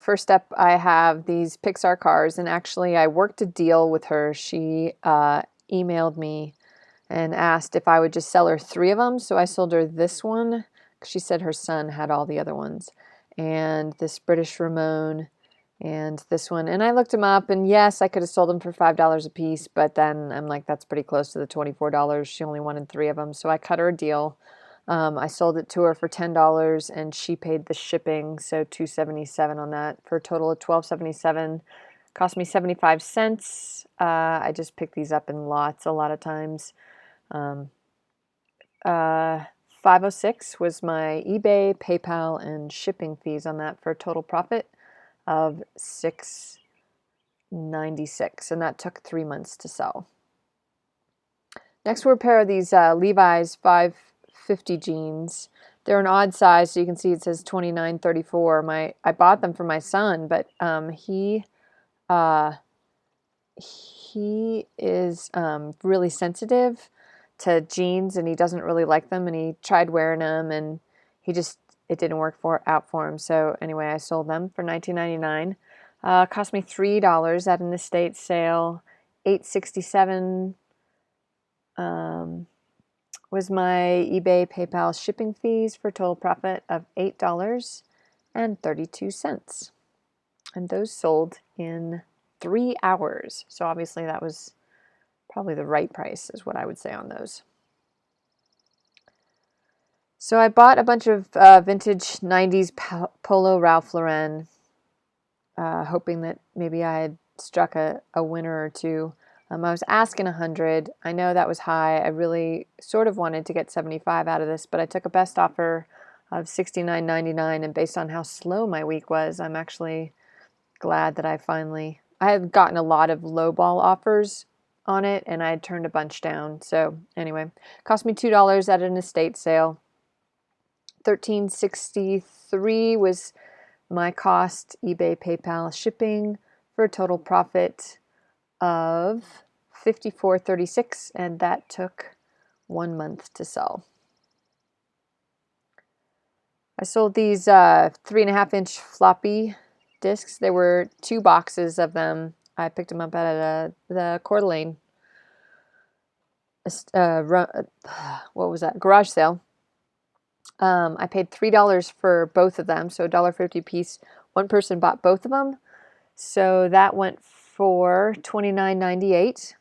first up, I have these Pixar cars, and actually I worked a deal with her. She emailed me and asked if I would just sell her 3 of them. So I sold her this one, 'cause she said her son had all the other ones, and this British Ramon, and this one. And I looked them up, and yes, I could have sold them for $5 a piece, but then I'm like, that's pretty close to the $24. She only wanted 3 of them, so I cut her a deal. I sold it to her for $10, and she paid the shipping, so $2.77 on that, for a total of $12.77. Cost me 75 cents. I just pick these up in lots a lot of times. Um, 506 was my eBay, PayPal, and shipping fees on that, for a total profit of $6.96, and that took 3 months to sell. Next were a pair of these Levi's 550 jeans. They're an odd size, so you can see it says 29.34. I bought them for my son, but he is really sensitive to jeans, and he doesn't really like them, and he tried wearing them, and it didn't work out for him. So anyway, I sold them for $19.99. Cost me $3 at an estate sale. $8.67 was my eBay, PayPal shipping fees, for a total profit of $8.32. And those sold in 3 hours. So obviously that was probably the right price, is what I would say on those. So I bought a bunch of vintage 90s Polo Ralph Lauren, hoping that maybe I had struck a winner or two. I was asking 100. I know that was high. I really sort of wanted to get 75 out of this, but I took a best offer of $69.99, and based on how slow my week was, I'm actually glad that I had gotten a lot of lowball offers on it, and I had turned a bunch down. So anyway, cost me $2 at an estate sale. $13.63 was my cost, eBay, PayPal, shipping, for a total profit of $54.36, and that took 1 month to sell. I sold these 3.5-inch floppy discs. There were 2 boxes of them. I picked them up at the Colleen garage sale. I paid $3 for both of them, so $1.50 a piece. One person bought both of them, so that went for $29.98.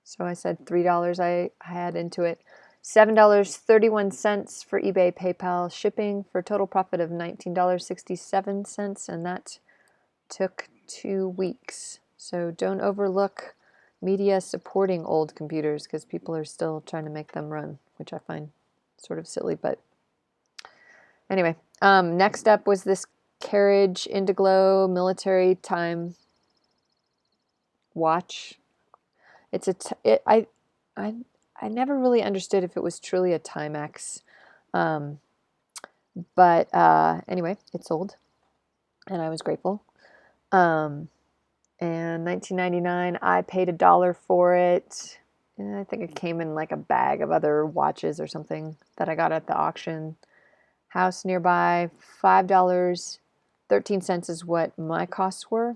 So I said $3 I had into it. $7.31 for eBay, PayPal shipping, for a total profit of $19.67, and that took 2 weeks. So don't overlook media supporting old computers, because people are still trying to make them run, which I find sort of silly, but anyway. Next up was this Carriage Indiglo military time watch. I never really understood if it was truly a Timex, but anyway, it sold, and I was grateful. And $19.99, I paid $1 for it. And I think it came in like a bag of other watches or something that I got at the auction house nearby. $5.13 is what my costs were,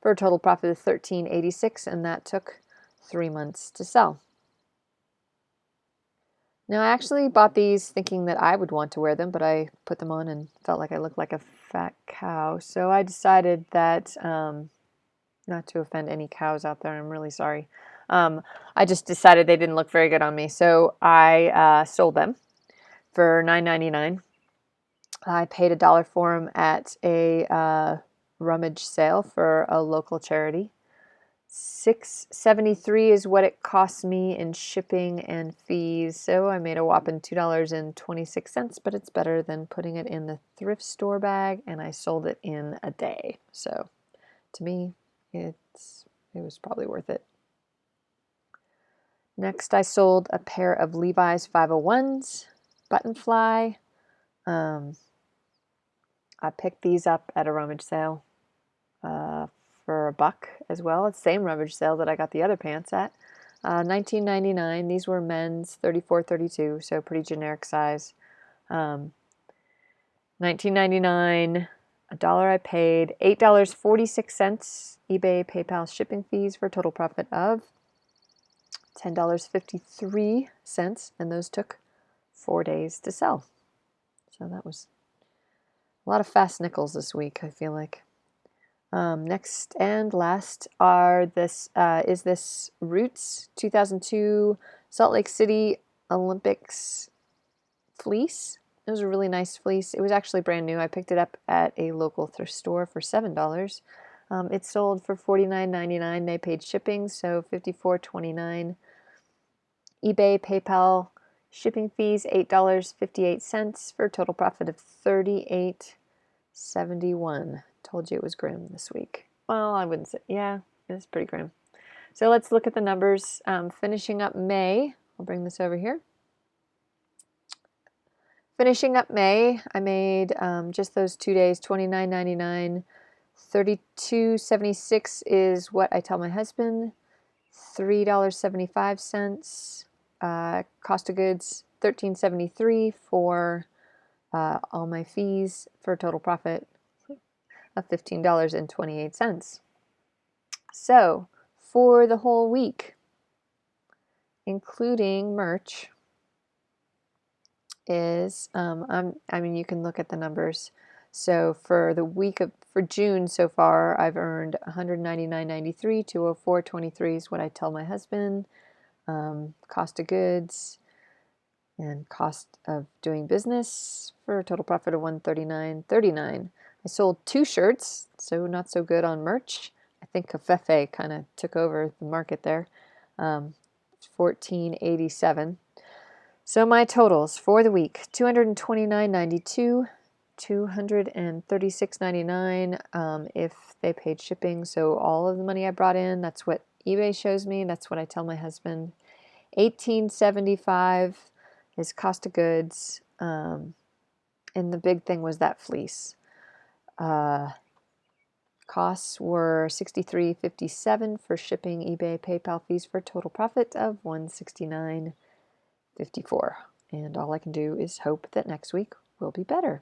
for a total profit of $13.86, and that took 3 months to sell. Now, I actually bought these thinking that I would want to wear them, but I put them on and felt like I looked like a fat cow. So I decided that, not to offend any cows out there, I'm really sorry. I just decided they didn't look very good on me, so I sold them for $9.99. I paid $1 for them at a rummage sale for a local charity. $6.73 is what it cost me in shipping and fees, so I made a whopping $2.26, but it's better than putting it in the thrift store bag, and I sold it in a day. So to me, it was probably worth it. Next, I sold a pair of Levi's 501s, button fly. I picked these up at a rummage sale for $1 as well. It's the same rummage sale that I got the other pants at. $19.99. These were men's, 34-32, so pretty generic size. $19.99. $1 I paid, $8.46 eBay, PayPal shipping fees for a total profit of $10.53, and those took 4 days to sell. So that was a lot of fast nickels this week, I feel like. Next and last is this Roots 2002 Salt Lake City Olympics fleece. It was a really nice fleece. It was actually brand new. I picked it up at a local thrift store for $7. It sold for $49.99. They paid shipping, so $54.29. eBay, PayPal shipping fees, $8.58 for a total profit of $38.71. Told you it was grim this week. Well, I wouldn't say, yeah, it's pretty grim. So let's look at the numbers. Finishing up May, I'll bring this over here. Finishing up May, I made just those 2 days, $29.99. $32.76 is what I tell my husband. $3.75. Cost of goods, $13.73 for all my fees for a total profit of $15.28. So for the whole week, including merch, is I mean, you can look at the numbers. So for the week for June so far, I've earned $199.93. $204.23 is what I tell my husband. Cost of goods and cost of doing business for a total profit of $139.39. I sold 2 shirts, so not so good on merch. I think Covfefe kind of took over the market there. $14.87. So my totals for the week: $229.92, $236.99 if they paid shipping. So all of the money I brought in, that's what eBay shows me. That's what I tell my husband. $18.75 is cost of goods, and the big thing was that fleece. Costs were $63.57 for shipping, eBay, PayPal fees for a total profit of $169.54. And all I can do is hope that next week will be better.